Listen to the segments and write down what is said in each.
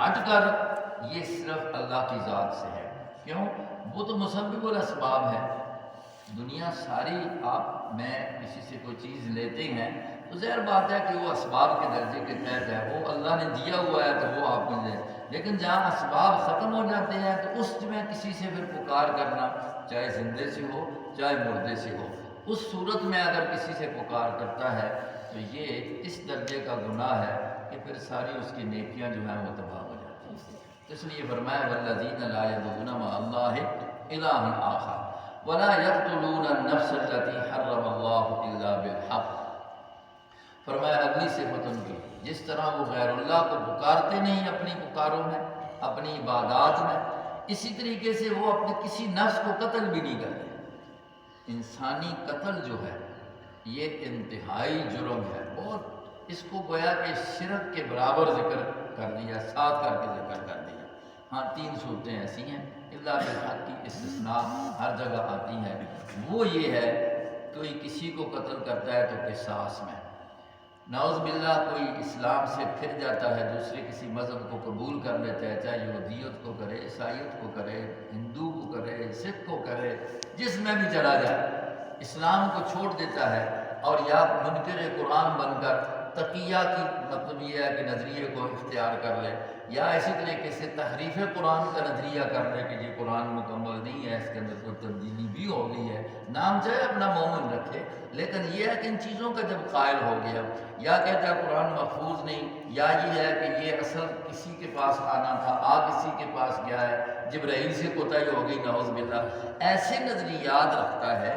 ہٹ کر یہ صرف اللہ کی ذات سے ہے۔ کیوں؟ وہ تو مسبب الاسباب ہے۔ دنیا ساری آپ میں کسی سے کوئی چیز لیتے ہیں تو ظاہر بات ہے کہ وہ اسباب کے درجے کے تحت ہے، وہ اللہ نے دیا ہوا ہے تو وہ آپ کو دے۔ لیکن جہاں اسباب ختم ہو جاتے ہیں تو اس میں کسی سے پھر پکار کرنا، چاہے زندے سے ہو چاہے مردے سے ہو، اس صورت میں اگر کسی سے پکار کرتا ہے تو یہ اس درجے کا گناہ ہے کہ پھر ساری اس کی نیکیاں جو ہیں وہ تباہ ہو جاتی ہیں۔ اس لیے فرمایا والذین لا یدعون مع اللہ الہا آخر ولا یقتلون النفس التي حرم اللہ الا بالحق۔ فرمایا اگلی صفت ان کی، جس طرح وہ غیر اللہ کو پکارتے نہیں اپنی پکاروں میں، اپنی عبادات میں، اسی طریقے سے وہ اپنے کسی نفس کو قتل بھی نہیں کرتے۔ انسانی قتل جو ہے یہ انتہائی جرم ہے، بہت اس کو گویا کہ شرک کے برابر ذکر کر دیا، ساتھ کر کے ذکر کر دیا۔ ہاں 3 صورتیں ایسی ہیں اللہ بالحق کی استثناء ہر جگہ آتی ہے، وہ یہ ہے کوئی کسی کو قتل کرتا ہے تو قصاص میں، نعوذ باللہ کوئی اسلام سے پھر جاتا ہے دوسرے کسی مذہب کو قبول کر لیتا ہے، چاہے یہودیت کو کرے، عیسائیت کو کرے، ہندو کو کرے، سکھ کو کرے، جس میں بھی چلا جائے، اسلام کو چھوڑ دیتا ہے اور یا منکر قرآن بن کر تقیہ کی مطلب یہ ہے کہ نظریے کو اختیار کر لے، یا اسی طریقے سے تحریف قرآن کا نظریہ کر لے کہ یہ قرآن مکمل نہیں ہے، اس کے اندر کوئی تبدیلی بھی ہو گئی ہے، نام چاہے اپنا مومن رکھے، لیکن یہ ہے کہ ان چیزوں کا جب قائل ہو گیا، یا کہتا ہے قرآن محفوظ نہیں، یا یہ ہے کہ یہ اصل کسی کے پاس آنا تھا آ کسی کے پاس گیا ہے، جبرائیل سے کوتاہی ہو گئی نعوذ باللہ، ایسے نظریات رکھتا ہے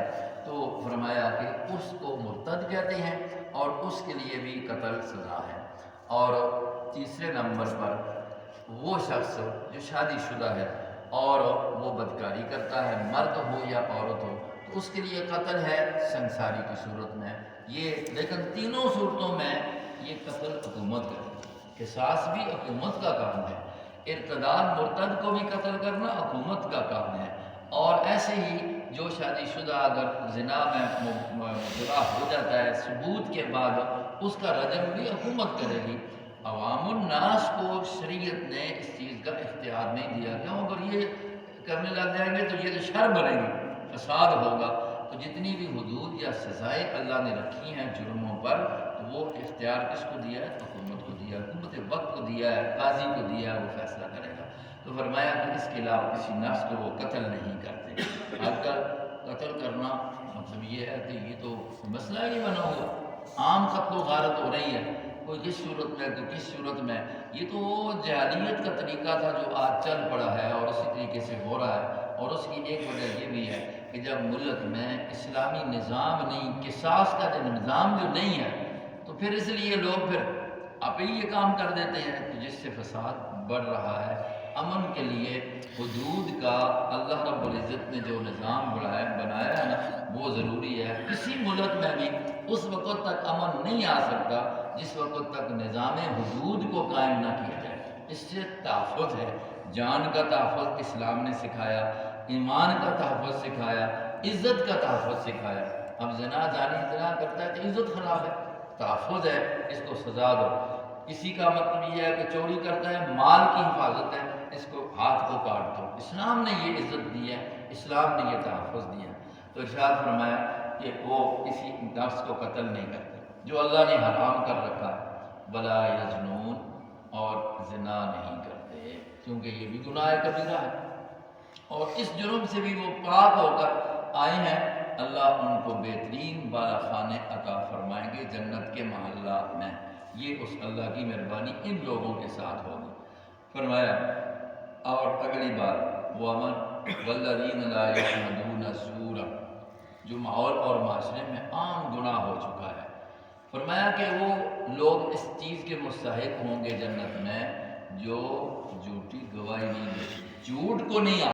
تو فرمایا کہ اس کو مرتد کہتے ہیں اور اس کے لیے بھی قتل سزا ہے۔ اور تیسرے نمبر پر وہ شخص جو شادی شدہ ہے اور وہ بدکاری کرتا ہے، مرد ہو یا عورت ہو، تو اس کے لیے قتل ہے سنساری کی صورت میں یہ، لیکن تینوں صورتوں میں یہ قتل حکومت کرتی ہے، قصاص بھی حکومت کا کام ہے، ارتداد مرتد کو بھی قتل کرنا حکومت کا کام ہے، اور ایسے ہی جو شادی شدہ اگر زنا میں مبتلا ہو جاتا ہے ثبوت کے بعد، اس کا رجم بھی حکومت کرے گی۔ عوام الناس کو شریعت نے اس چیز کا اختیار نہیں دیا، کیوں؟ اگر یہ کرنے لگ جائیں گے تو یہ تو شر بنے گی، فساد ہوگا، تو جتنی بھی حدود یا سزائیں اللہ نے رکھی ہیں جرموں پر، تو وہ اختیار کس کو دیا ہے؟ حکومت کو دیا، حکومت وقت کو دیا ہے، قاضی کو دیا ہے، وہ فیصلہ کرے گا۔ تو فرمایا کہ اس کے علاوہ کسی نفس کو وہ قتل نہیں کرتے۔ آج کل قتل کرنا مطلب یہ ہے کہ یہ تو مسئلہ ہی بنا ہوا، عام قتل و غارت ہو رہی ہے، کوئی کس صورت میں تو کس صورت میں، یہ تو وہ جہالیت کا طریقہ تھا جو آج چل پڑا ہے اور اسی طریقے سے ہو رہا ہے۔ اور اس کی ایک وجہ یہ بھی ہے کہ جب ملک میں اسلامی نظام نہیں، قصاص کا جو نظام جو نہیں ہے، تو پھر اس لیے لوگ پھر آپ ہی یہ کام کر دیتے ہیں، تو جس سے فساد بڑھ رہا ہے۔ امن کے لیے حدود کا اللہ رب العزت نے جو نظام بنایا ہے نا، وہ ضروری ہے۔ کسی ملک میں بھی اس وقت تک امن نہیں آ سکتا جس وقت تک نظام حدود کو قائم نہ کیا جائے۔ اس سے تحفظ ہے، جان کا تحفظ اسلام نے سکھایا، ایمان کا تحفظ سکھایا، عزت کا تحفظ سکھایا۔ اب زنا کرتا ہے تو عزت خراب ہے، تحفظ ہے، اس کو سزا دو۔ کسی کا مطلب یہ ہے کہ چوری کرتا ہے، مال کی حفاظت ہے، اس کو ہاتھ کو کاٹ دو۔ اسلام نے یہ عزت دی ہے، اسلام نے یہ تحفظ دیا۔ تو ارشاد فرمایا کہ وہ کسی نفس کو قتل نہیں کرتے جو اللہ نے حرام کر رکھا ہے، ولا یزنون، اور زنا نہیں کرتے، کیونکہ یہ بھی گناہ کبیرہ ہے، اور اس جرم سے بھی وہ پاک ہو کر آئے ہیں۔ اللہ ان کو بہترین بالا خانے عطا فرمائیں گے جنت کے محلات میں، یہ اس اللہ کی مہربانی ان لوگوں کے ساتھ ہوگی۔ فرمایا اور اگلی بات وَمَنْ وَالَّذِينَ لَا يَشْهَدُونَ الزُّورَ، جو ماحول اور معاشرے میں عام گناہ ہو چکا ہے۔ فرمایا کہ وہ لوگ اس چیز کے مستحق ہوں گے جنت میں جو جھوٹی گواہی نہیں دیتے، جھوٹ کو نہیں